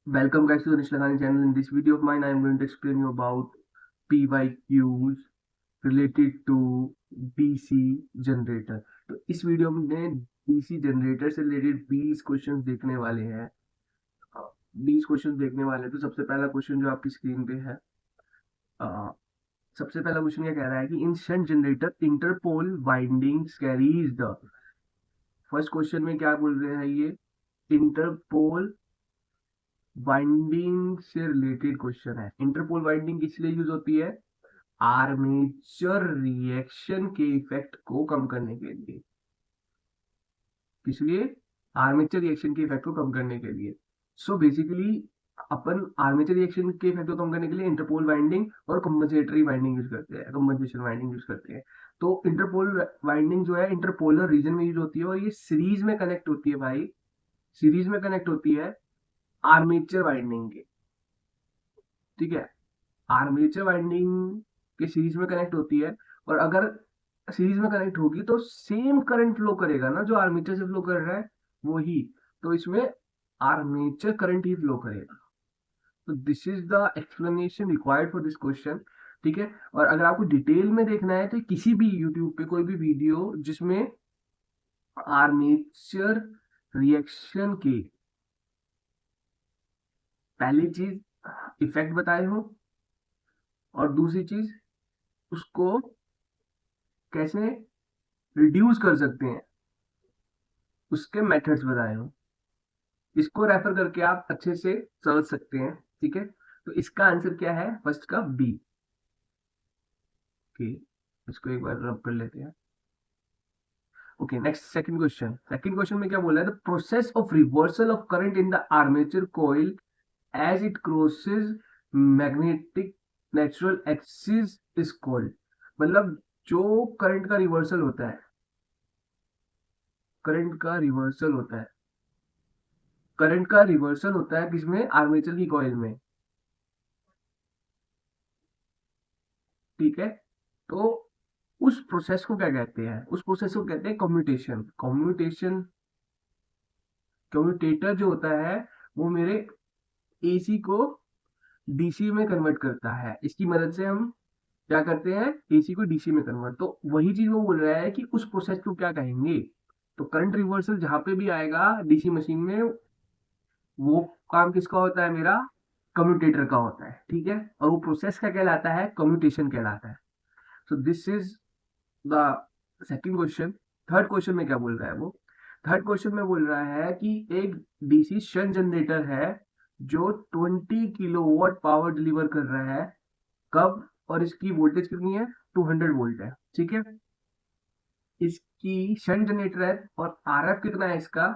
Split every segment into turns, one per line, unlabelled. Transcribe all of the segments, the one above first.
Welcome guys to the Nish Lakhani channel. In this video of mine, I am going to explain you about PYQs related to DC generator. तो इस video में DC generator से related 20 questions देखने वाले हैं। 20 questions देखने वाले हैं। तो सबसे पहला क्वेश्चन जो आपकी स्क्रीन पे है, सबसे पहला क्वेश्चन क्या कह रहा है कि in shunt generator interpole windings carries the. First question में क्या बोल रहे हैं, ये इंटरपोल वाइंडिंग से रिलेटेड क्वेश्चन है। इंटरपोल वाइंडिंग किस लिए यूज होती है? आर्मेचर रिएक्शन के इफेक्ट को कम करने के लिए। किस लिए? आर्मेचर रिएक्शन के इफेक्ट को कम करने के लिए। सो बेसिकली अपन आर्मेचर रिएक्शन के इफेक्ट को कम करने के लिए इंटरपोल वाइंडिंग और कंपनसेटरी वाइंडिंग यूज करते हैं, कंपनसेशन वाइंडिंग यूज करते हैं। तो इंटरपोल वाइंडिंग जो है इंटरपोलर रीजन में यूज होती है और ये सीरीज में कनेक्ट होती है भाई, सीरीज में कनेक्ट होती है आर्मेचर वाइंडिंग के। ठीक है, आर्मेचर वाइंडिंग के सीरीज में कनेक्ट होती है और अगर सीरीज में कनेक्ट होगी तो सेम करंट फ्लो करेगा ना, जो आर्मेचर से फ्लो कर रहा है वो ही। तो इसमें आर्मेचर करंट ही फ्लो करेगा। तो this is the explanation required for this question. ठीक है, और अगर आपको डिटेल में देखना है तो किसी भी यूट्यूब पे कोई भी वीडियो जिसमें आर्मेचर रिएक्शन के पहली चीज इफेक्ट बताए हो और दूसरी चीज उसको कैसे रिड्यूस कर सकते हैं उसके मेथड्स बताए हो, इसको रेफर करके आप अच्छे से समझ सकते हैं। ठीक है, तो इसका आंसर क्या है? फर्स्ट का बी। ओके, इसको एक बार रब कर लेते हैं। Okay, next second question. Second question में क्या बोला है? The process of reversal of current in the armature coil as it crosses magnetic natural axis is called. मतलब जो करंट का रिवर्सल होता है, करंट का रिवर्सल होता है, करंट का रिवर्सल होता है किसमें? आर्मेचर की कॉइल में। ठीक है, तो उस प्रोसेस को क्या कहते हैं? उस प्रोसेस को कहते हैं कम्यूटेशन। कम्यूटेशन, कम्यूटेटर जो होता है वो मेरे एसी को डीसी में कन्वर्ट करता है। इसकी मदद से हम क्या करते हैं? एसी को डीसी में कन्वर्ट। तो वही चीज वो बोल रहा है कि उस प्रोसेस को क्या कहेंगे। तो करंट रिवर्सल जहां पे भी आएगा डीसी मशीन में, वो काम किसका होता है? मेरा कम्यूटेटर का होता है। ठीक है, और वो प्रोसेस क्या कहलाता है? कम्यूटेशन कहलाता है। सो this is the second question. Third question में क्या बोल रहा है वो? थर्ड क्वेश्चन में बोल रहा है कि एक डीसी शंट जनरेटर है जो 20 किलोवाट पावर डिलीवर कर रहा है। कब? और इसकी वोल्टेज कितनी है? 200 वोल्ट है। ठीक है, इसकी शंट जनरेटर है और आरएफ कितना है इसका?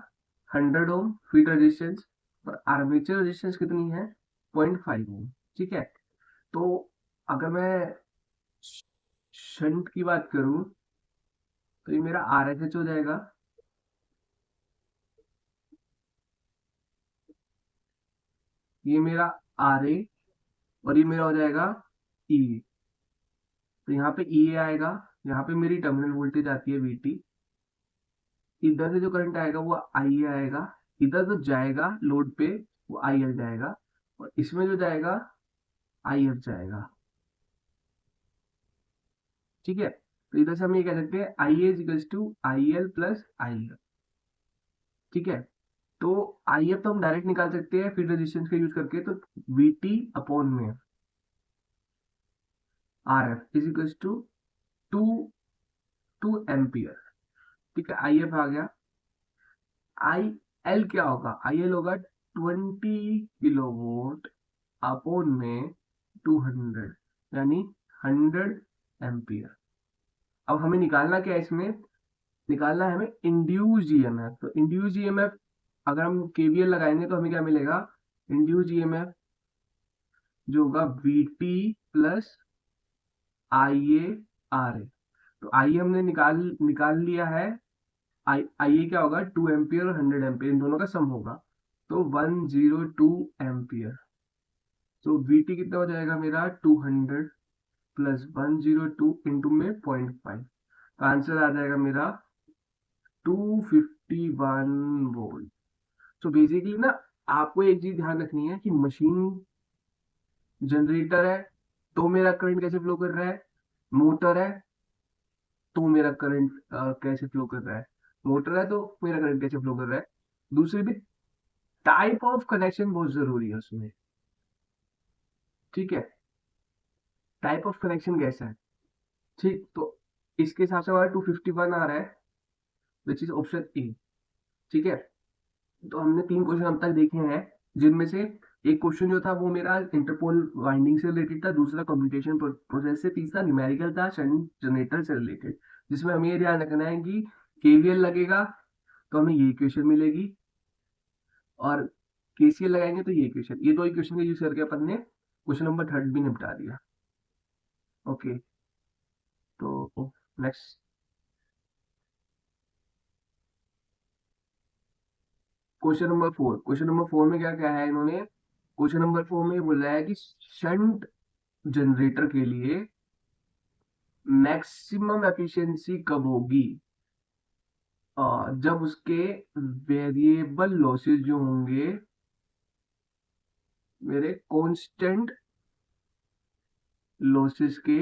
100 ओम फील्ड रेजिस्टेंस, और आर्मेचर रेजिस्टेंस कितनी है? 0.5 ओम। ठीक है, तो अगर मैं शंट की बात करूं तो ये मेरा आर एच एच हो जाएगा। ये मेरा आर ए, और ये मेरा हो जाएगा ई। तो यहाँ पे ई ए आएगा, यहाँ पे मेरी टर्मिनल वोल्टेज आती है वीटी। इधर से जो करंट आएगा वो आई ए आएगा, इधर जो जाएगा लोड पे वो आई एल जाएगा, और इसमें जो जाएगा आई एफ जाएगा। ठीक है, तो इधर से हम ये कह सकते हैं I A equals to I L plus I F. ठीक है, तो आई एफ तो हम डायरेक्ट निकाल सकते हैं फील्ड रेजिस्टेंस का यूज करके। तो वी टी अपॉन में R F is equals to two two ampere. ठीक है, आई एफ आ गया। आई एल क्या होगा? आई एल होगा 20 किलोवोल्ट अपॉन में 200, यानी 100 एम्पियर। अब हमें निकालना क्या है इसमें? निकालना है हमें इंड्यूस ईएमएफ। तो इंड्यूस ईएमएफ अगर हम केवीएल लगाएंगे तो हमें क्या मिलेगा? इंड्यूस ईएमएफ जो होगा V T plus I A R A. तो आई ए हमने निकाल निकाल लिया है। आई ए क्या होगा? 2 एम्पियर और 100 एम्पियर, इन दोनों का सम होगा, तो 102 एम्पियर। तो वी टी कितना हो जाएगा मेरा? 200 प्लस 102 इंटू में 0.5। तो आंसर आ जाएगा मेरा 251 वोल्ट। सो बेसिकली ना, आपको एक चीज ध्यान रखनी है कि मशीन जनरेटर है तो मेरा करंट कैसे फ्लो कर रहा है, मोटर है तो मेरा करंट कैसे फ्लो कर रहा है, मोटर है तो मेरा करंट कैसे फ्लो कर रहा है। दूसरी भी टाइप ऑफ कनेक्शन बहुत जरूरी है उसमें। ठीक है, टाइप ऑफ कनेक्शन कैसा है। ठीक, तो इसके हिसाब से हमारा 251 आ रहा है, विच इज ऑप्शन ए। ठीक है, तो हमने 3 क्वेश्चन अब तक देखे हैं, जिनमें से एक क्वेश्चन जो था वो मेरा इंटरपोल वाइंडिंग से रिलेटेड था, दूसरा कम्युनिकेशन प्रोसेस से, तीसरा न्यूमेरिकल था शंट जनरेटर से रिलेटेड, जिसमें हमें ये ध्यान रखना है कि केवीएल लगेगा तो हमें ये इक्वेशन मिलेगी, और केसीएल लगाएंगे तो ये इक्वेशन, ये दो इक्वेशन का यूज करके अपन ने क्वेश्चन नंबर 3 भी निपटा दिया। ओके, तो नेक्स्ट क्वेश्चन नंबर 4 में क्या क्या है इन्होंने, क्वेश्चन नंबर 4 में बोला है कि शंट जनरेटर के लिए मैक्सिमम एफिशिएंसी कब होगी, जब उसके वेरिएबल लॉसेस जो होंगे मेरे कांस्टेंट लॉसेस के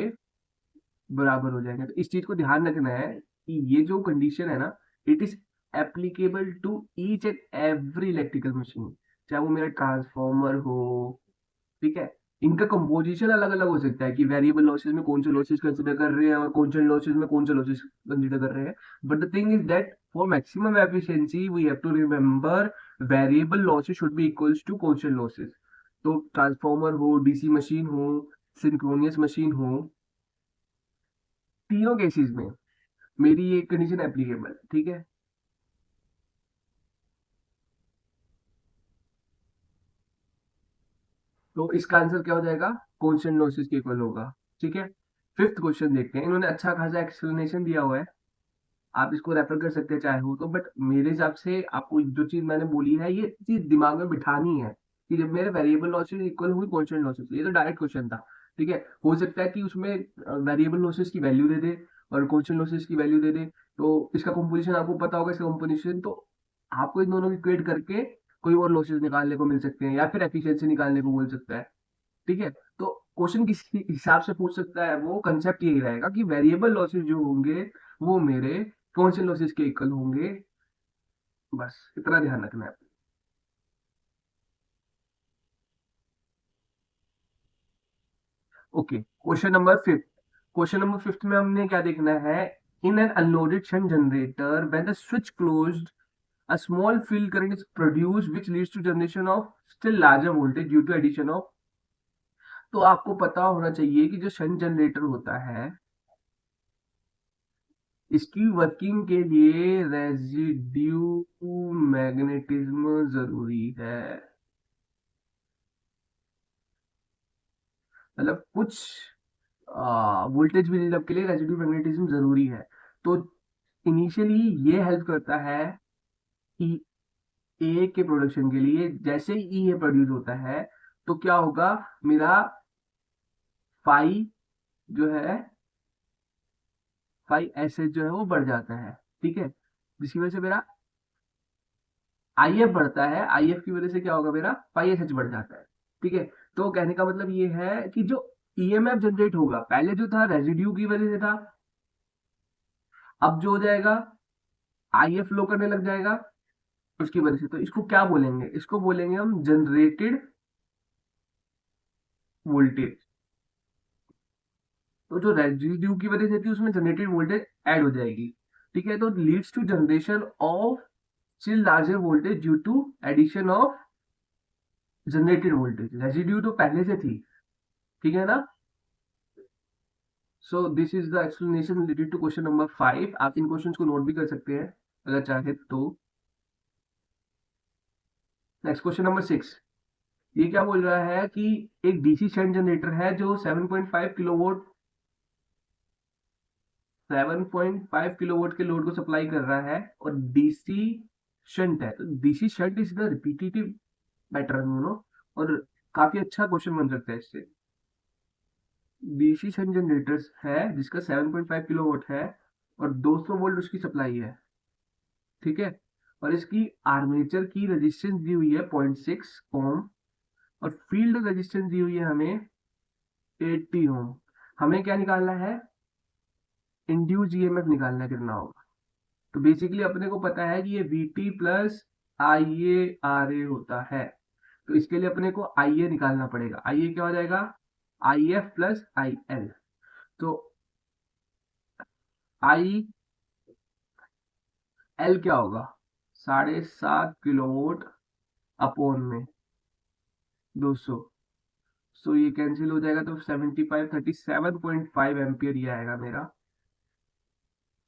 बराबर हो जाएंगे। तो इस चीज को ध्यान रखना है कि ये जो कंडीशन है ना, it is applicable to each and every electrical machine, चाहे वो मेरा ट्रांसफॉर्मर हो। ठीक है, इनका कंपोजिशन अलग अलग हो सकता है कि वेरिएबल लॉसेस में कौन से लॉसेस कंसिडर कर रहे हैं और कॉन्स्टेंट लॉसेस में कौन से लॉसेस कंसिडर कर रहे हैं। But the thing is that for maximum efficiency we have to remember variable losses should be equals to constant losses. तो ट्रांसफॉर्मर हो, डीसी मशीन हो, सिंक्रोनियस मशीन हो, तीनों केसेस में मेरी ये कंडीशन एप्लीकेबल। ठीक है, तो इसका आंसर क्या हो जाएगा, कॉन्स्टेंट लॉसेस के इक्वल होगा। ठीक है, फिफ्थ क्वेश्चन देखते हैं, इन्होंने अच्छा खासा एक्सप्लेनेशन दिया हुआ है, आप इसको रेफर कर सकते हैं चाहे हो तो, बट मेरे हिसाब से आपको जो चीज मैंने बोली है ये चीज दिमाग में बिठानी है कि जब मेरे वेरिएबल लॉसेस इक्वल हुई कॉन्स्टेंट लॉसेस, ये तो डायरेक्ट क्वेश्चन था। ठीक है, हो सकता है कि उसमें वेरिएबल लॉसेस की वैल्यू दे दे और कॉन्स्टेंट लॉसेस की वैल्यू दे दे, तो इसका कंपोजिशन आपको पता होगा, इसका कंपोजिशन तो आपको इन दोनों की इक्वेट करके कोई और लॉसेस निकालने को मिल सकते हैं या फिर एफिशिएंसी निकालने को बोल सकता है। ठीक है, तो क्वेश्चन किस हिसाब से पूछ सकता है, वो कंसेप्ट यही रहेगा कि वेरिएबल लॉसेस जो होंगे वो मेरे कौन से लॉसेस के इक्वल होंगे, बस इतना ध्यान रखना है। ओके, क्वेश्चन नंबर 5 में हमने क्या देखना है, in an unloaded shunt generator when the switch closed a small field current is produced which leads to generation of still larger voltage due to addition of। तो आपको पता होना चाहिए कि जो शंट जनरेटर होता है इसकी वर्किंग के लिए रेजिड्यू मैग्नेटिज्म जरूरी है, मतलब कुछ वोल्टेज बिल्डअप के लिए रेजिड्यू मैग्नेटिज्म जरूरी है। तो इनिशियली ये हेल्प करता है कि ए के प्रोडक्शन के लिए, जैसे ही ये प्रोड्यूस होता है तो क्या होगा, मेरा फाई जो है, फाई एसएच जो है वो बढ़ जाता है। ठीक है, जिसकी वजह से मेरा आईएफ बढ़ता है, आईएफ की वजह से क्या होगा, मेरा फाई एसएच बढ़ जाता है। ठीक है, तो कहने का मतलब ये है कि जो ईएमएफ जनरेट होगा पहले जो था रेजिड्यू की वजह से था, अब जो हो जाएगा आईएफ फ्लो करने लग जाएगा उसकी वजह से, तो इसको क्या बोलेंगे, इसको बोलेंगे हम जनरेटेड वोल्टेज। तो जो रेजिड्यू की वजह से थी उसमें जनरेटेड वोल्टेज ऐड हो जाएगी। ठीक है, तो leads to generation of still larger voltage due to addition of generated voltage, residue तो पहले से थी। ठीक है ना, so this is the explanation related to question number 5। आप इन क्वेश्चंस को नोट भी कर सकते हैं अगर चाहे तो। नेक्स्ट क्वेश्चन नंबर 6, ये क्या बोल रहा है कि एक डीसी शंट जनरेटर है जो 7.5 किलोवाट के लोड को सप्लाई कर रहा है, और डीसी शंट है, तो DC shunt is the repetitive pattern, और काफी अच्छा क्वेश्चन बन सकता है इससे। डीसी शंट जनरेटर है जिसका 7.5 किलोवाट है और 200 वोल्ट उसकी सप्लाई है। ठीक है, और इसकी आर्मेचर की रेजिस्टेंस दी हुई है 0.6 ओम और फील्ड रेजिस्टेंस दी हुई है हमें 80 ओम। हमें क्या निकालना है, इंड्यूस ईएमएफ निकालना है कितना होगा। तो बेसिकली अपने को पता है कि ये VT plus I A R A होता है, तो इसके लिए अपने को आई ए निकालना पड़ेगा। आई ए क्या हो जाएगा, आई एफ प्लस आई एल। तो आई एल क्या होगा, 7.5 किलोवोल्ट अपॉन में 200। सो ये कैंसिल हो जाएगा तो 37.5 एम्पियर ये आएगा मेरा।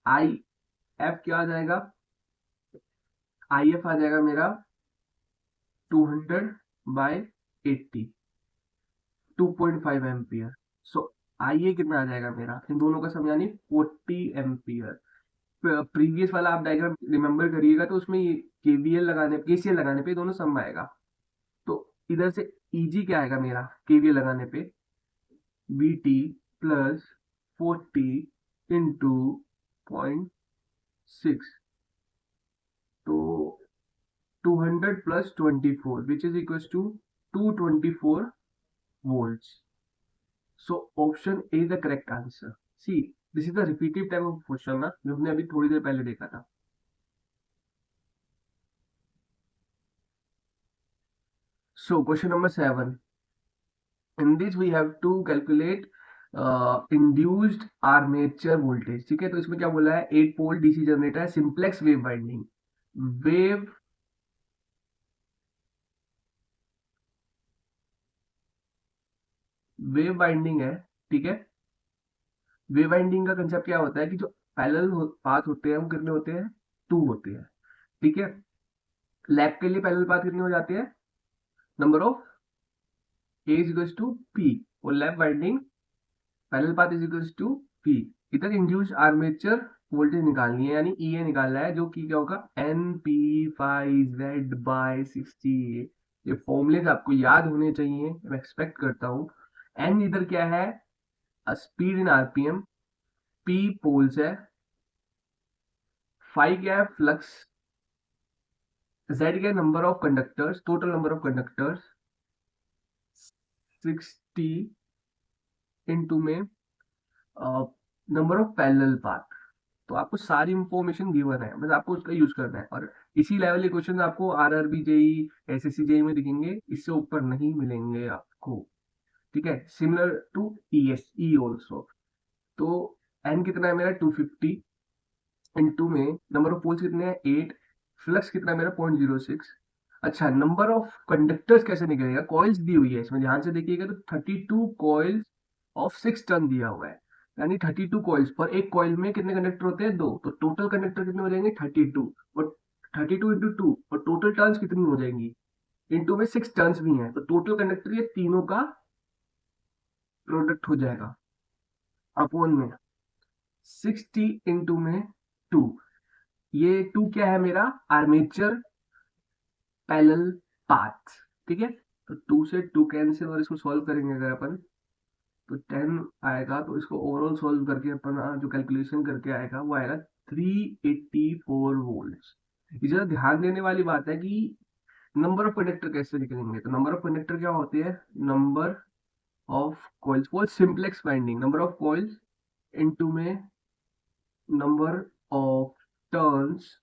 आई एफ क्या आ जाएगा, आई एफ आ जाएगा मेरा 200/80, 2.5 एम्पियर। सो आई ए कितना आ जाएगा मेरा, इन दोनों का सम यानी 40 एम्पियर। प्रीवियस वाला आप डायग्राम रिमेम्बर करिएगा तो उसमें केवीएल लगाने केसीएल लगाने पे दोनों सम आएगा। तो इधर से ईजी क्या आएगा मेरा केवीएल लगाने पे, वीटी प्लस 40 इंटू 0.6, तो 200 plus 24 which is equal to 224 volts. So option A is the correct answer. See, this is the repetitive type of question ना, जो हमने अभी थोड़ी देर पहले देखा था। So question number 7. In this we have to calculate induced armature voltage। ठीक है, तो इसमें क्या बोला है, 8 पोल डीसी जनरेटर है, simplex wave winding, wave wave winding है। ठीक है, वेव वाइंडिंग का कंसेप्ट क्या होता है कि जो पैरेलल पाथ होते हैं वो कितने होते हैं, 2 होते हैं। ठीक है, लैप के लिए पैरेलल पाथ कितने हो जाते हैं, number of A is equals to P, और lap winding parallel path is equals to P। इधर इंड्यूस्ड आर्मेचर वोल्टेज निकालनी है यानी EA निकालना है, जो कि क्या होगा NP5Z/60। ये फॉर्मूलेज आपको याद होने चाहिए, मैं एक्सपेक्ट करता हूँ। N इधर क्या है, speed in RPM, P poles है, फाई क्या है फ्लक्स, Z क्या है number of conductors, total number of conductors 60 into में नंबर ऑफ पैरेलल पाथ। तो आपको सारी इंफॉर्मेशन गिवन है, बस आपको उसका यूज करना है। और इसी लेवल के क्वेश्चन आपको आरआरबी जेई एसएससी जेई में दिखेंगे, इससे ऊपर नहीं मिलेंगे आपको। ठीक है, similar to ES E also. तो एन कितना है मेरा 250 इंटू में नंबर ऑफ पोल्स कितने हैं 8, फ्लक्स कितना है मेरा 0.06। अच्छा, नंबर ऑफ कंडक्टर्स कैसे निकलेगा, कॉइल्स दी हुई है इसमें, ध्यान से देखिएगा तो 32 कॉइल्स ऑफ 6 टन दिया हुआ है, यानी 32 कॉइल्स पर एक कॉइल में कितने कंडक्टर होते हैं, 2, तो टोटल कंडक्टर कितने हो जाएंगे 32, और 32 इंटू 2, और टोटल टर्न्स कितनी हो जाएंगी, इंटू में 6 टर्न्स भी हैं, तो टोटल कंडक्टर ये तीनों का प्रोडक्ट हो जाएगा अपॉन में 60 इंटू में 2। ये 2 क्या है मेरा, आर्मेचर पैरेलल पाथ। ठीक है, तो 2 से 2 कैंसिल, और इसको सॉल्व करेंगे अगर अपन तो 10 आएगा, तो इसको ओवरऑल सॉल्व करके अपन जो कैलकुलेशन करके आएगा वो आएगा 384 वोल्ट्स। ये जरा ध्यान देने वाली बात है कि नंबर ऑफ कंडक्टर कैसे निकलेंगे, तो नंबर ऑफ कंडक्टर क्या होते हैं, number of coils for simplex winding, number of coils into में नंबर ऑफ टर्न्स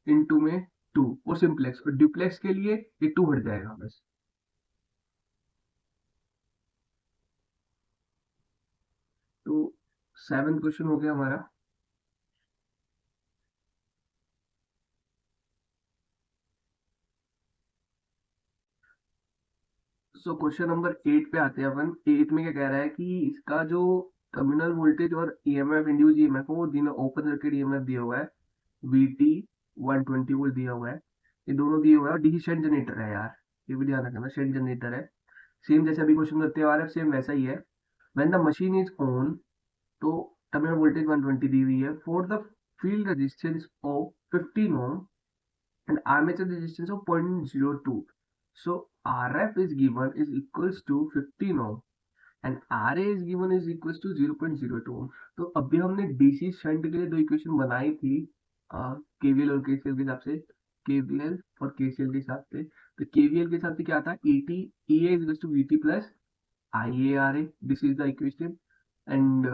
इनटू में 2, और सिंप्लेक्स और ड्यूप्लेक्स के लिए ये 2 हट जाएगा बस। तो 7 क्वेश्चन हो गया हमारा। सो क्वेश्चन नंबर 8 पे आते हैं अपन। 8 में क्या कह रहा है कि इसका जो टर्मिनल वोल्टेज और ईएमएफ इंड्यूस ईएमएफ वो ओपन सर्किट ईएमएफ दिया हुआ है, वीटी 120 वोल्ट दिया हुआ है, ये दोनों दिए हुए हैं, और डीसी शंट जनरेटर है यार, ये भी ध्यान रखना, शंट जनरेटर है। सेम जैसे अभी क्वेश्चन करते आ रहे हैं सेम वैसा ही है। When the machine is on, तो टर्मिनल वोल्टेज 120 दी हुई है, for the field resistance of 15 ohm and armature resistance of 0.02. So RF is given is equals to 15 ohm and RA is given is equals to 0.02 ohm. तो अभी हमने DC shunt के लिए दो इक्वेशन बनाई थी केवीएल और केसीएल के हिसाब से। केवीएल और केसीएल के हिसाब से। तो केवीएल के हिसाब से क्या था, ET EA is to VT plus IARA, this is the equation. And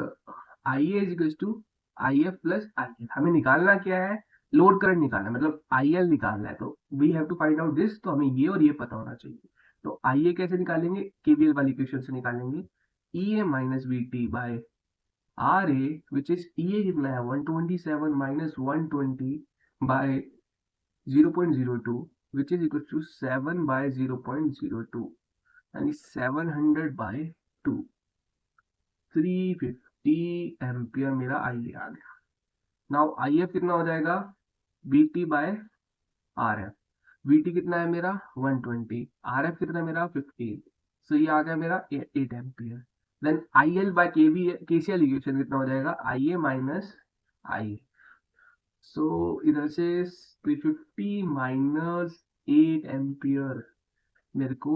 IA is equal to IF plus IL. हमें निकालना क्या है, लोड करंट निकालना है, मतलब आईएल निकालना है। तो we have to find out this, तो हमें ये और ये पता होना चाहिए। तो आईए कैसे निकालेंगे, केवीएल वाली इक्वेशन से निकालेंगे। EA minus VT by R A, which is EA कितना है 127 minus 120 by 0.02, which is equal to 7 by 0.02, यानी 700 बाय 2, 350 एम्पियर मेरा आई आ गया। नाउ आई एफ कितना हो जाएगा, B T by R F. V T कितना है मेरा 120, आर एफ कितना है मेरा 15, सो ये आ गया मेरा 8 ampere. Then I L by K V K C L equation कितना हो जाएगा, आई ए माइनस आई। सो इधर से 350 माइनस 8 एम्पियर मेरे को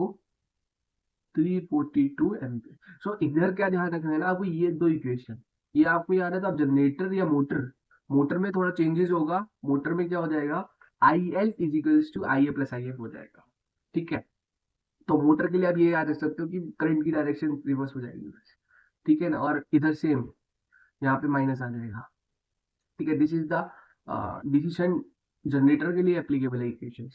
342 एम्पियर। सो इधर क्या ध्यान रखना है ना आपको, ये दो इक्वेशन ये आपको याद है। तो आप जनरेटर या मोटर, मोटर में थोड़ा चेंजेस होगा। मोटर में क्या हो जाएगा, I L is equals to I A plus I F हो जाएगा, ठीक है। तो मोटर के लिए आप ये याद रख सकते हो कि करंट की डायरेक्शन रिवर्स हो जाएगी, ठीक है ना। और इधर सेम यहाँ पे माइनस आ जाएगा, ठीक है। This is the decision generator के लिए एप्लीकेबल है इक्वेशन।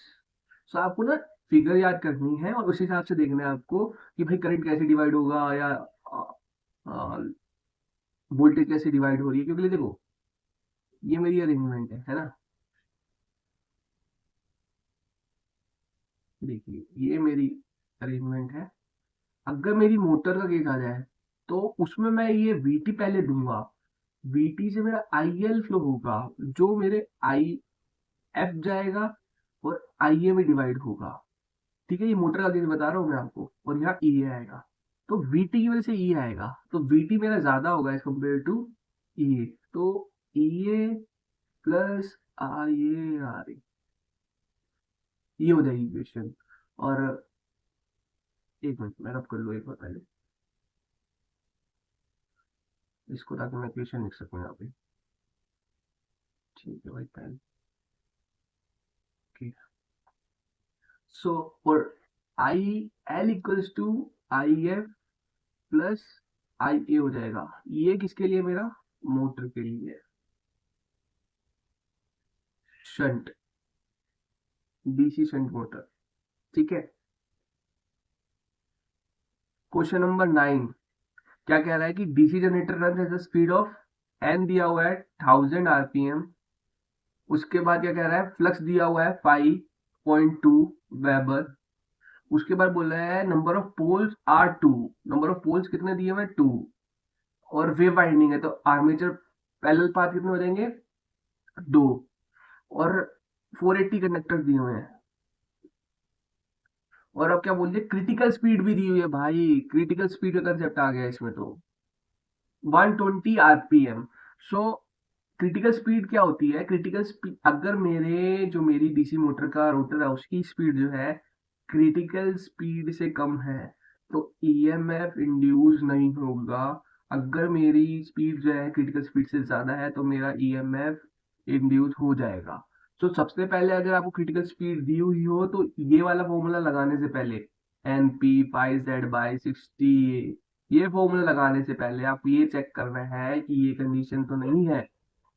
सो आपको ना फिगर याद करनी है और उस हिसाब से देखना है आपको कि भाई करंट कैसे डिवाइड होगा या वोल्टेज कैसे डिवाइड हो रही है। क्योंकि देखो ये मेरी अरेंजमेंट है ना, देखिए ये मेरी अरेंजमेंट है। अगर मेरी मोटर का केस आ जाए तो उसमें मैं ये वीटी पहले दूंगा, वीटी से मेरा आई एल फ्लो होगा जो मेरे आई एफ जाएगा और आई ए में डिवाइड होगा, ठीक है। ये मोटर का केस बता रहा हूँ मैं आपको, और यहाँ ई ए आएगा। तो वीटी की वजह से ई आएगा, तो वीटी मेरा ज्यादा होगा एज कम्पेयर टू ई ए। तो ई ए प्लस आई ए आर ए, ये हो जाएगी इक्वेशन। और एक मिनट मैं रब कर लो एक बार पहले इसको, ताकि मैं इक्वेशन लिख सकूँ यहाँ पे, ठीक है भाई पहले। सो और I L equals to I F plus I A हो जाएगा। ये किसके लिए, मेरा मोटर के लिए, शंट, डीसी शंट मोटर, ठीक है। क्वेश्चन नंबर 9 क्या कह रहा है कि DC generator run at the speed of N दिया हुआ है 1000 आरपीएम। उसके बाद क्या कह रहा है, फ्लक्स दिया हुआ है 5.2 वेबर। उसके बाद बोल रहा है number of poles are 2, number of poles कितने दिए हुए 2, और वेव वाइंडिंग है तो आर्मेचर पैरेलल पाथ कितने हो जाएंगे 2, और 480 कंडक्टर दिए हुए हैं। और अब क्या बोल दिए, क्रिटिकल स्पीड भी दी हुई है भाई, क्रिटिकल स्पीड का कंसेप्ट आ गया इसमें तो 120 आरपीएम। सो क्रिटिकल स्पीड क्या होती है, क्रिटिकल स्पीड अगर मेरी डीसी मोटर का रोटर है उसकी स्पीड जो है क्रिटिकल स्पीड से कम है तो ईएमएफ इंड्यूस नहीं होगा। अगर मेरी स्पीड जो है क्रिटिकल स्पीड से ज्यादा है तो मेरा ईएमएफ इंड्यूस हो जाएगा। तो सबसे पहले अगर आपको क्रिटिकल स्पीड दी हुई हो तो ये वाला फॉर्मूला लगाने से पहले N P pi Z by 60, ये फॉर्मूला लगाने से पहले आपको ये चेक करना है कि ये कंडीशन तो नहीं है।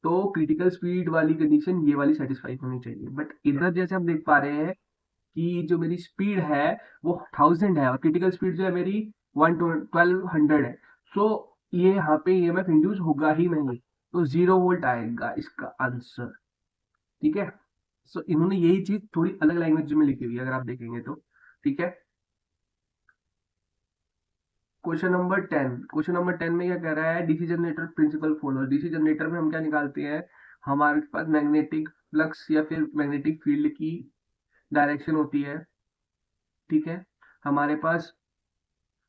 तो क्रिटिकल स्पीड वाली कंडीशन ये वाली सेटिस्फाई होनी चाहिए। बट इधर जैसे हम देख पा रहे हैं कि जो मेरी स्पीड है वो 1000 है और क्रिटिकल स्पीड जो है मेरी 1200 है। सो ये यहाँ पे ईएमएफ इंड्यूस होगा ही नहीं, तो 0 वोल्ट आएगा इसका आंसर, ठीक है। सो इन्होंने यही चीज थोड़ी अलग लैंग्वेज में लिखी हुई है अगर आप देखेंगे तो, ठीक है। क्वेश्चन नंबर 10 में क्या कह रहा है, DC generator principle follow. DC generator में हम क्या निकालते हैं, हमारे पास मैग्नेटिक फ्लक्स या फिर मैग्नेटिक फील्ड की डायरेक्शन होती है, ठीक है। हमारे पास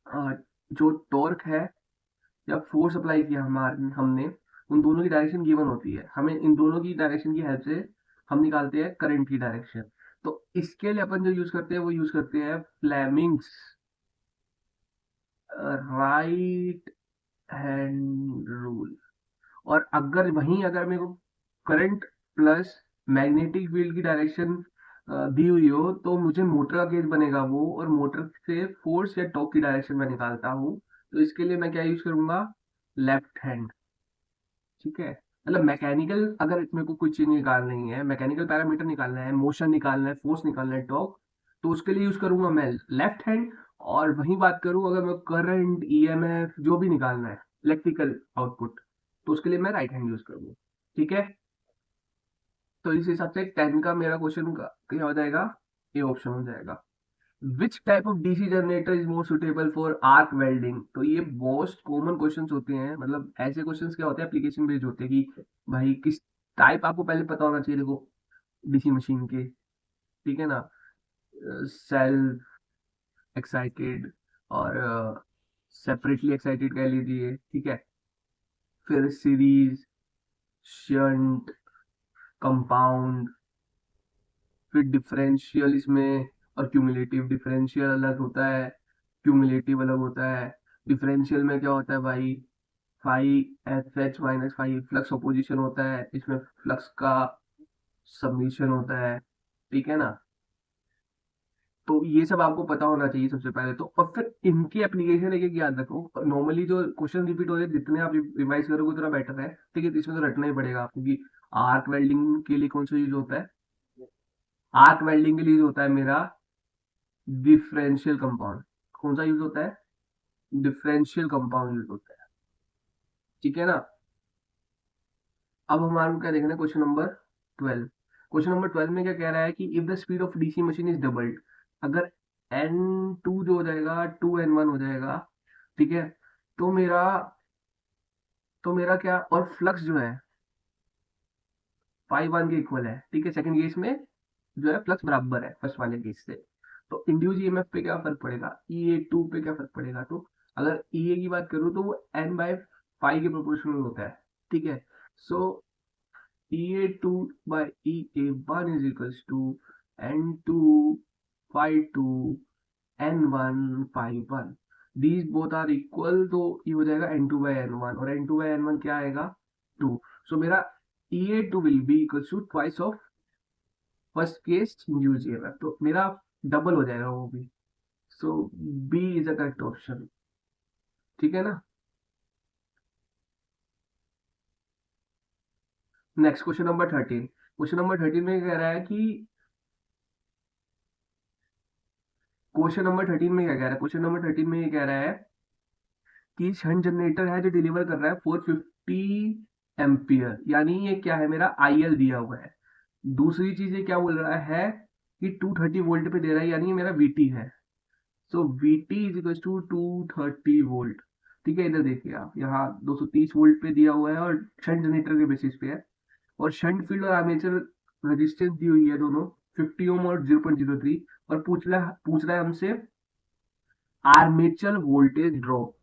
जो टॉर्क है या फोर्स अप्लाई किया हमने, उन दोनों की डायरेक्शन गिवन होती है। हमें इन दोनों की डायरेक्शन की हेल्प से हम निकालते हैं करंट की डायरेक्शन। तो इसके लिए अपन जो यूज करते हैं वो यूज करते हैं फ्लेमिंग्स राइट हैंड रूल। और अगर मेरे को करंट प्लस मैग्नेटिक फील्ड की डायरेक्शन दी हुई हो तो मुझे मोटर का केस बनेगा वो, और मोटर से फोर्स या टॉर्क की डायरेक्शन में निकालता हूँ। तो इसके लिए मैं क्या यूज करूंगा, लेफ्ट हैंड। ठीक है, मतलब मैकेनिकल अगर मेरे को कोई चीज निकालनी है, मैकेनिकल पैरामीटर निकालना है, मोशन निकालना है, फोर्स निकालना है, टॉर्क, तो उसके लिए यूज करूंगा मैं लेफ्ट हैंड। और वही बात करूं अगर मैं करंट, ईएमएफ जो भी निकालना है, इलेक्ट्रिकल आउटपुट, तो उसके लिए मैं राइट हैंड यूज करूंगा। ठीक है, तो इस हिसाब से 10 का मेरा क्वेश्चन का क्या हो जाएगा, ए ऑप्शन हो जाएगा। Which type of DC generator is more suitable for arc welding. तो ये मोस्ट कॉमन क्वेश्चंस होते हैं, मतलब ऐसे क्वेश्चंस क्या होते हैं, एप्लीकेशन बेस्ड होते हैं कि भाई किस टाइप आपको पहले पता होना चाहिए। देखो डीसी मशीन के, ठीक है ना, सेल्फ एक्साइटेड और सेपरेटली एक्साइटेड कह लीजिए। ठीक है, फिर सीरीज, शंट, कंपाउंड, फिर डिफरेंशियल इसमें, और क्यूमुलेटिव। डिफरेंशियल अलग होता है, क्यूमुलेटिव अलग होता है। डिफरेंशियल में क्या होता है भाई, phi F H minus phi flux opposition होता है, इसमें फ्लक्स का सबमिशन होता है। ठीक है ना, तो ये सब आपको पता होना चाहिए सबसे पहले तो। और फिर इनकी एप्लीकेशन एक एक याद रखो। नॉर्मली जो क्वेश्चन रिपीट हो रहे हैं, जितने आप रिवाइज करोगे उतना बेटर है। ठीक है, तो इसमें तो रटना ही पड़ेगा आपको कि आर्क वेल्डिंग के लिए कौन सा यूज होता है। आर्क वेल्डिंग के लिए यूज होता है मेरा डिफरेंशियल कंपाउंड। कौन सा यूज होता है, डिफरेंशियल कंपाउंड यूज होता है। ठीक है ना, अब हमारे को क्या देखना है, क्वेश्चन नंबर 12। क्वेश्चन नंबर 12 में क्या कह रहा है कि if the speed of DC machine is doubled, अगर एन टू जो हो जाएगा टू एन वन हो जाएगा। ठीक है, तो मेरा तो मेरा क्या, और फ्लक्स जो है फाइव वन के इक्वल है। ठीक है, सेकंड केस में जो है फ्लक्स बराबर है फर्स्ट वाले केस से। तो इंड्यूस ईएमएफ पे क्या फर्क पड़ेगा, ई ए टू पे क्या फर्क पड़ेगा। तो अगर ई ए की बात करूँ तो वो एन बाय फाइव के प्रोपोर्शनल होता है। ठीक है, सो EA2 by EA1 is equals to N2 phi 2 N1 phi 1। These both are equal, तो ये हो जाएगा N2 by N1, और N2 by N1 क्या आएगा, 2। सो मेरा EA2 will be equals to twice of first case induced EMF, तो मेरा डबल हो जाएगा वो भी। So B is the correct option. ठीक है ना, next question number 13। Question number 13 में कह रहा है कि क्वेश्चन नंबर 13 में क्या कह रहा है, क्वेश्चन नंबर 13 में ये कह रहा है कि शंट जनरेटर है जो डिलीवर कर रहा है 450 एम्पियर, यानी ये क्या है, मेरा आईएल दिया हुआ है। दूसरी चीज ये क्या बोल रहा है कि 230 वोल्ट पे दे रहा है, यानी ये मेरा वीटी है। So VT is equal to 230 volt. ठीक है, इधर देखिए आप, यहाँ 230 वोल्ट पे दिया हुआ है और शंट जनरेटर के बेसिस पे है। और शंट फील्ड और आर्मेचर रेजिस्टेंस दी हुई है दोनों, 50 ओम और 0.03। और पूछ रहा है हमसे आर्मेचर वोल्टेज ड्रॉप।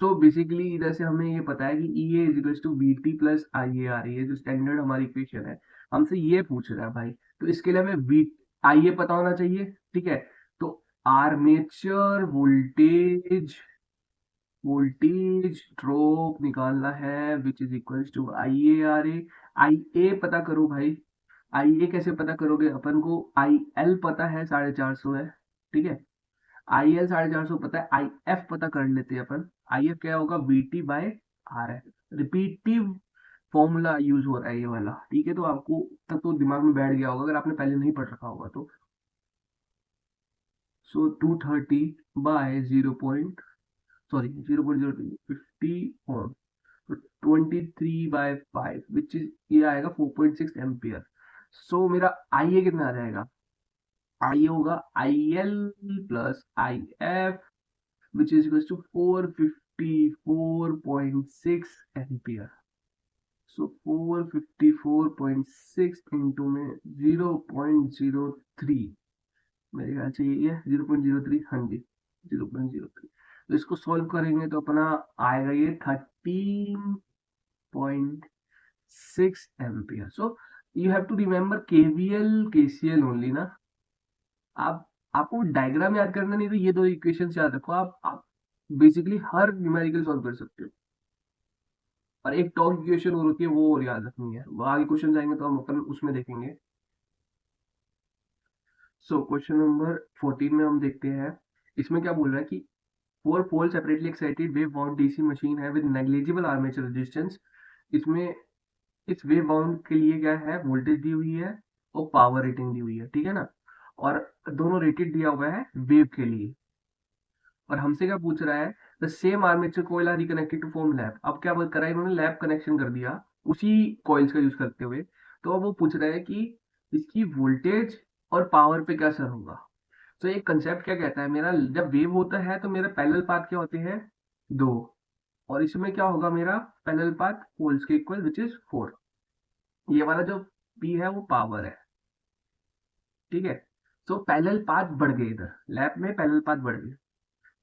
तो बेसिकली इधर से हमें ये पता है कि E A is to B T plus I A R, ये जो स्टैंडर्ड हमारी इक्वेशन है, हमसे ये पूछ रहा है भाई। तो इसके लिए हमें वी आई ए पता होना चाहिए। ठीक है, तो आर्मेचर वोल्टेज ड्रॉप निकालना है which is equal to I A R A. I A पता करो भाई, आई ए कैसे पता करोगे, अपन को आई एल पता है 450 है। ठीक है, आई एल 450 पता है, आई एफ पता कर लेते हैं अपन। आई एफ क्या होगा, वी टी बाय आर है। रिपीटिव फॉर्मूला यूज हो रहा है ये वाला। ठीक है, तो आपको तक तो दिमाग में बैठ गया होगा अगर आपने पहले नहीं पढ़ रखा होगा तो। सो 230 बाय 0.50 ओम, तो 23/5 विच इज ये आएगा 4.6 एम्पियर। सो मेरा आई ए कितना आ जाएगा, आई ए होगा आई L plus I F which is equals to 454.6 ampere. So 454.6 into में 0.03, मेरे ख्याल से ये है 0.03। हाँ जी, 0.03। तो इसको सॉल्व करेंगे तो अपना आएगा ये 13.6 ampere. So you have to remember KVL KCL only ना। आप आपको डायग्राम याद करना नहीं, तो ये दो इक्वेशंस याद रखो। आप बेसिकली हर न्यूमेरिकल सॉल्व कर सकते हो। और एक टॉप इक्वेशन और होती है, वो और याद रखनी है। वो आगे क्वेश्चन आएंगे तो हम अपन उसमें देखेंगे। सो क्वेश्चन नंबर 14 में हम देखते हैं, इसमें क्या बोल रहा है कि four pole separately excited wave bound DC machine है विद नेग्लिजिबल आर्मेचर रेजिस्टेंस। इसमें इस वेव बाउंड के लिए क्या है, वोल्टेज दी हुई है और पावर रेटिंग दी हुई है, ठीक है ना। और दोनों रेटेड दिया हुआ है वेव के लिए। और हमसे क्या पूछ रहा है, the same armature coil are reconnected to form lap. अब क्या बात करा है, इन्होंने लैप कनेक्शन कर दिया उसी कॉइल्स का यूज करते हुए। तो अब वो पूछ रहा है कि इसकी वोल्टेज और पावर पे क्या असर होगा। तो एक कंसेप्ट क्या कहता है, मेरा जब वेव होता है तो मेरा पैरेलल पाथ क्या होते हैं, दो। और इसमें क्या होगा, मेरा पैरेलल पाथ पोल्स के इक्वल विच इज 4। ये वाला जो पी है वो पावर है, ठीक है। तो पैरेलल पाथ बढ़ गए, इधर लैप में पैरेलल पाथ बढ़ गए,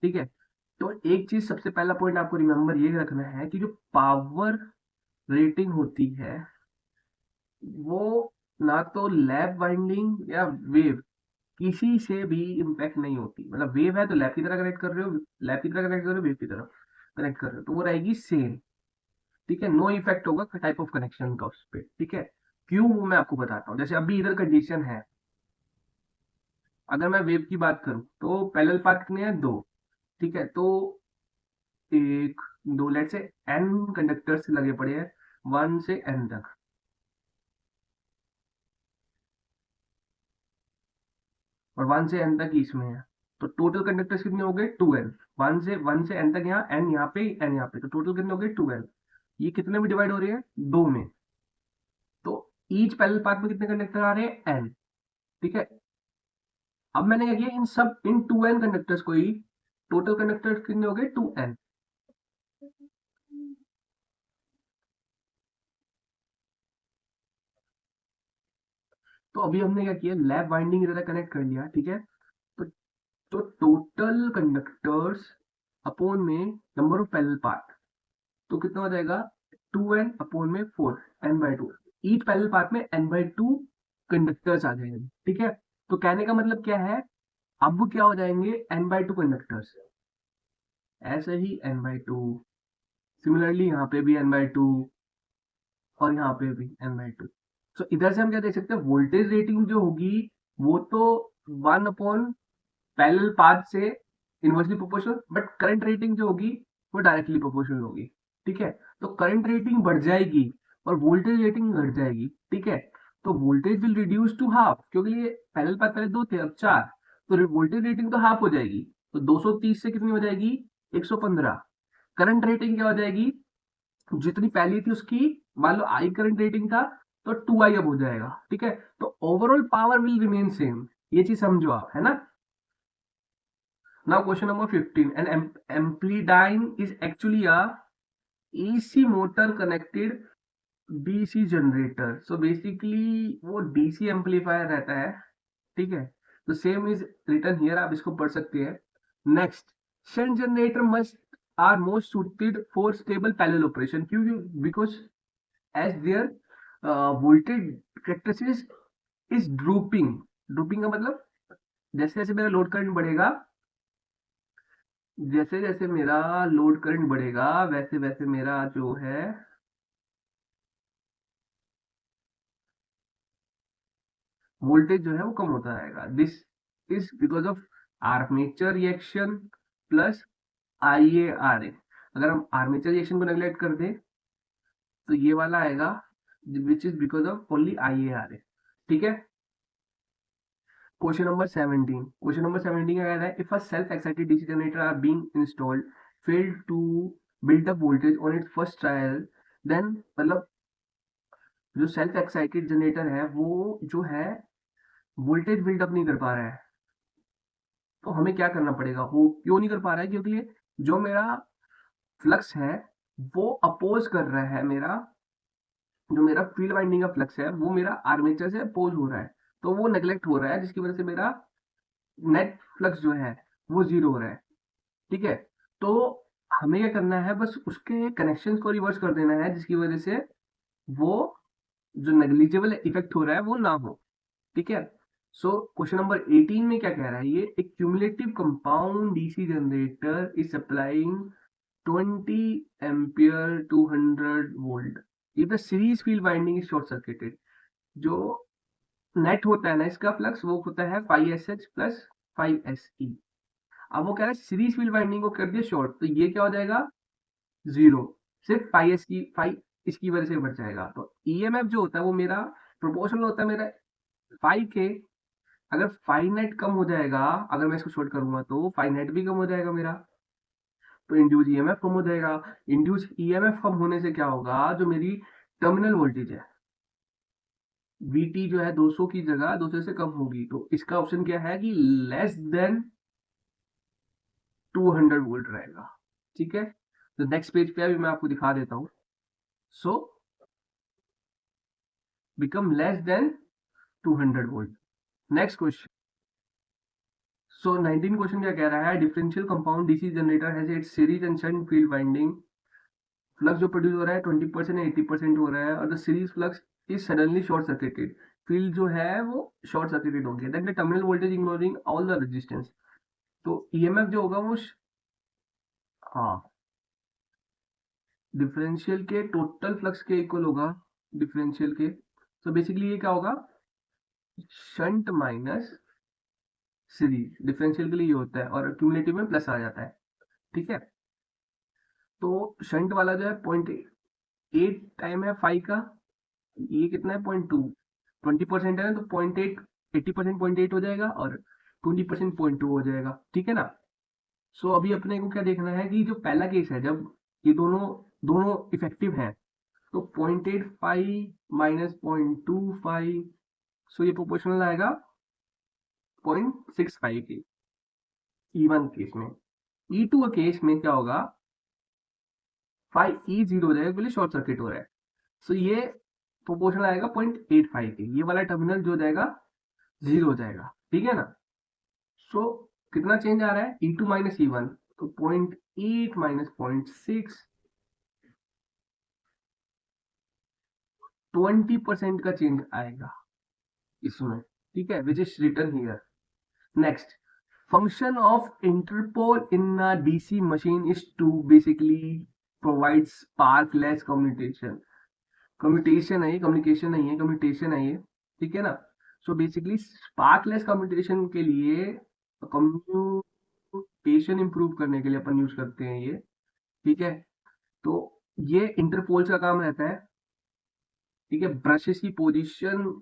ठीक है। तो एक चीज सबसे पहला पॉइंट आपको रिमेंबर ये रखना है कि जो पावर रेटिंग होती है वो ना तो लैप वाइंडिंग या वेव किसी से भी इम्पैक्ट नहीं होती। मतलब वेव है तो लैप की तरह कनेक्ट कर रहे हो, लैप की तरह कनेक्ट कर रहे हो, वेव की तरह कनेक्ट कर रहे हो, तो वो रहेगी सेम, ठीक है। नो इफेक्ट होगा टाइप ऑफ कनेक्शन का उस पर, ठीक है। क्यों, वो मैं आपको बताता हूँ। जैसे अभी इधर कंडीशन है, अगर मैं वेव की बात करूं तो पैरेलल पाथ कितने हैं, दो, ठीक है। तो एक, दो, लेट से एन कंडक्टर्स लगे पड़े हैं, वन से एन तक। और वन से एन तक इसमें है, तो टोटल कंडक्टर्स कितने हो गए, 2n। वन से एन तक, यहाँ एन यहाँ पे, एन यहाँ पे, तो टोटल कितने हो गए, 2n। ये कितने में डिवाइड हो रहे हैं, दो में। तो ईच पैरेलल पाथ में कितने कंडक्टर आ रहे हैं, एन, ठीक है। अब मैंने क्या किया, इन सब इन 2n कंडक्टर्स को ही, टोटल कंडक्टर्स कितने हो गए, 2n। तो अभी हमने क्या किया, लैप वाइंडिंग की तरह कनेक्ट कर लिया, ठीक है। तो टोटल कंडक्टर्स अपॉन में नंबर ऑफ पैरेलल पाथ, तो कितना हो जाएगा, 2n अपॉन में 4, n/2। ईच पैरेलल पाथ में n/2 कंडक्टर्स आ जाएंगे, ठीक है। तो कहने का मतलब क्या है, अब क्या हो जाएंगे, n/2 कंडक्टर्स, ऐसे ही n/2। सिमिलरली यहाँ पे भी n/2 और यहाँ पे भी n/2। तो इधर से हम क्या देख सकते हैं, वोल्टेज रेटिंग जो होगी वो तो 1 अपॉन पैरेलल पाथ से inversely proportional, but current rating जो होगी वो डायरेक्टली प्रोपोर्शनल होगी, ठीक है। तो करंट रेटिंग बढ़ जाएगी और वोल्टेज रेटिंग घट जाएगी, ठीक है। तो voltage will reduce to half, क्योंकि ये पैरेलल पाथ पहले दो थे अब चार, तो वोल्टेज रेटिंग तो हाफ हो जाएगी। तो 230 से कितनी हो जाएगी, 115। करंट रेटिंग क्या हो जाएगी, जितनी पहली थी उसकी, मान लो आई करंट रेटिंग था तो 2i अब हो जाएगा, ठीक है। तो overall power will remain same, ये चीज समझो आप, है ना। Now question number 15. An Amplidyne is actually a AC motor connected DC generator. So basically वो DC amplifier रहता है, ठीक है। तो same is written here, आप इसको पढ़ सकते हैं। Next, shunt generator must are most suited for stable parallel operation, क्योंकि because as their voltage characteristics is drooping। drooping का मतलब जैसे जैसे मेरा लोड करंट बढ़ेगा, जैसे जैसे मेरा लोड करंट बढ़ेगा वैसे वैसे मेरा जो है वोल्टेज जो है वो कम होता रहेगा। This is because of armature reaction plus I A R A. अगर हम आर्मेचर रिएक्शन को नेग्लेक्ट कर दें तो ये वाला आएगा, which is because of only I A R A, ठीक है। Question number 17। क्वेश्चन नंबर 17 का कह रहा है, if a self excited DC generator are being installed failed to build up voltage on its first trial, then मतलब जो self excited generator है वो जो है वोल्टेज बिल्डअप नहीं कर पा रहा है, तो हमें क्या करना पड़ेगा। वो क्यों नहीं कर पा रहा है, क्योंकि जो मेरा फ्लक्स है वो अपोज कर रहा है, मेरा जो मेरा फील्ड वाइंडिंग का फ्लक्स है वो मेरा आर्मेचर से अपोज हो रहा है, तो वो नेग्लेक्ट हो रहा है, जिसकी वजह से मेरा नेट फ्लक्स जो है वो जीरो हो रहा है, ठीक है। तो हमें क्या करना है, बस उसके कनेक्शन को रिवर्स कर देना है, जिसकी वजह से वो जो नेग्लिजिबल इफेक्ट हो रहा है वो ना हो, ठीक है। सो क्वेश्चन नंबर 18 में क्या कह रहा है, ये एक cumulative compound DC generator is supplying 20 ampere 200 volt if the series field winding is short circuited. जो नेट होता है ना इसका फ्लक्स, वो होता है 5SH प्लस 5SE। अब वो कह रहा है सीरीज फील्ड वाइंडिंग को कर दिया शॉर्ट, तो ये क्या हो जाएगा, 0। सिर्फ 5S की 5 इसकी वजह से बढ़ जाएगा। तो ईएमएफ जो होता है वो मेरा प्रोपोर्शनल होता है मेरा 5 के। अगर 5 नेट कम हो जाएगा, अगर मैं इसको शॉर्ट करूंगा तो 5 नेट भी कम हो जाएगा मेरा, तो इंड्यूस ईएमएफ कम हो जाएगा। इंड्यूस ईएमएफ कम होने से क्या होगा, जो मेरी टर्मिनल वोल्टेज है VT जो है 200 की जगह 200 से कम होगी। तो इसका ऑप्शन क्या है कि लेस देन 200 वोल्ट रहेगा। ठीक है, तो नेक्स्ट पेज पे अभी मैं आपको दिखा देता हूं। So become less than 200 volt. Next question. So 19 question क्या कह रहा है, differential compound DC generator has its series and shunt field winding. Flux जो प्रोड्यूस हो रहा है 20% या 80% हो रहा है, और the series flux is suddenly short circuited. Field जो है वो शॉर्ट सर्किटेड हो गया, then the terminal voltage ignoring all the resistance. तो ईएमएफ जो होगा वो हाँ डिफरेंशियल के टोटल फ्लक्स के इक्वल होगा, डिफरेंशियल के। तो बेसिकली ये क्या होगा, शंट माइनस सीरीज। डिफरेंशियल के लिए ये होता है और क्यूमुलेटिव में प्लस आ जाता है। ठीक है, तो शंट वाला जो है 0.8 टाइम है 5 का, ये कितना है 0.2। 20% है तो 0.8, 80% 0.8 हो जाएगा और 20% 0.2 हो जाएगा। ठीक है ना। सो अभी अपने को क्या देखना है कि जो पहला केस है, जब ये दोनों दोनों इफेक्टिव हैं, तो 0.85 माइनस 0.25, सो ये प्रोपोर्शनल आएगा 0.65 के E1 केस में। E2 केस में क्या होगा, 5E0 हो जाएगा, बोले शॉर्ट सर्किट हो रहा है। सो ये प्रोपोर्शनल आएगा 0.85 के, ये वाला टर्मिनल जो हो जाएगा 0 हो जाएगा। ठीक है ना। सो कितना चेंज आ रहा है, E2 माइनस E1, तो 0.8 माइनस 0.6, 20% का चेंज आएगा इसमें। ठीक है, which is return here. Next, function of interpol in a DC machine is to basically provide sparkless communication। Communication है ये, कम्युनिकेशन नहीं है, कम्युनिकेशन है ये। ठीक है ना। सो बेसिकली स्पार्कलेस कम्युनिकेशन के लिए, कम्युनिकेशन इंप्रूव करने के लिए अपन यूज करते हैं ये। ठीक है, तो ये इंटरपोल्स का काम रहता है। ठीक है, ब्रशेस की पोजीशन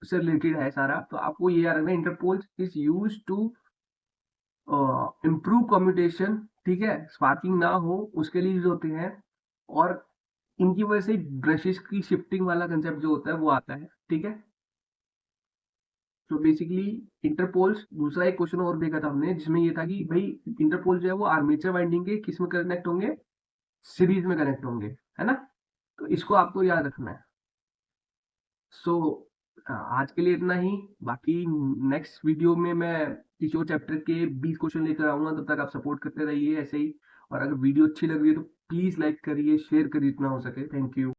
से रिलेटेड है सारा, तो आपको ये याद रखना, interpoles is use to improve communication. ठीक है, स्पार्किंग ना हो उसके लिए यूज होते हैं, और इनकी वजह से ब्रशेस की शिफ्टिंग वाला कंसेप्ट जो होता है वो आता है। ठीक है, तो बेसिकली इंटरपोल्स। दूसरा एक क्वेश्चन और देखा था हमने, जिसमें ये था कि भाई इंटरपोल जो है वो आर्मेचर वाइंडिंग के किस में कनेक्ट होंगे, सीरीज में कनेक्ट होंगे, है ना। तो इसको आपको याद रखना है। सो आज के लिए इतना ही। बाकी नेक्स्ट वीडियो में मैं किसी और चैप्टर के 20 क्वेश्चन लेकर आऊंगा, तब तक आप सपोर्ट करते रहिए ऐसे ही। और अगर वीडियो अच्छी लग रही है तो प्लीज लाइक करिए, शेयर करिए जितना हो सके। Thank you.